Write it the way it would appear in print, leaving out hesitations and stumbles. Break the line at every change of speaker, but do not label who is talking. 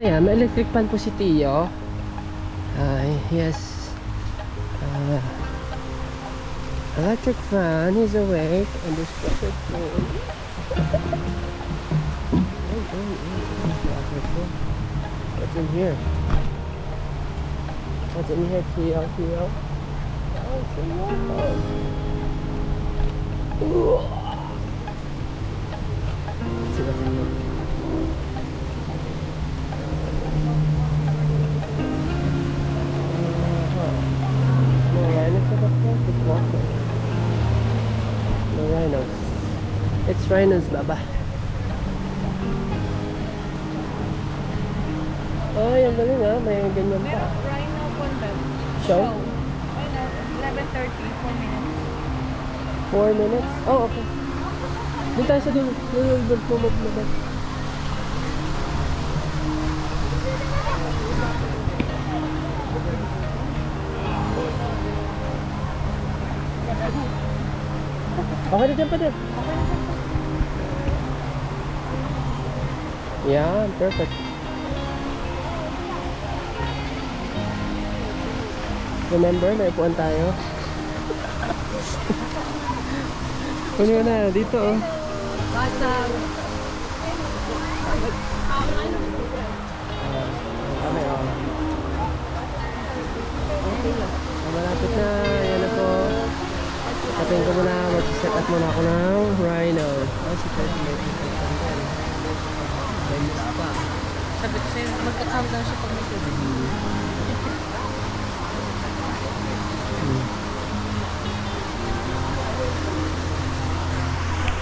Yeah, may electric fan po si Tio. Yes. Electric fan, he's awake, and there's pressure food. What's in here? What's in here, Tio? Tio? Oh, Tio. Ooh. Let's see what's in here. No rhinos at the front? It's walking. No rhinos. It's rhinos, Baba. Ay, ang galing ah. May ganyan pa.
Meron rhino convent.
Show?
Rhino, 11:30, 4 minutes.
4 minutes? Oh, okay. Doon tayo sa dulo. Doon pumaglabat. Okay na dyan pa din. Yeah, perfect. Remember, may upuan tayo. Kunin mo na, dito oh.
Basag.
Kami oh. Malapit na, yan na po. Tatin ko muna, mag-set up muna ako ng rhino. Oh, si Pwede may may miss pa.
Sabi ko sa'yo, magka-countdown siya pag may tubig.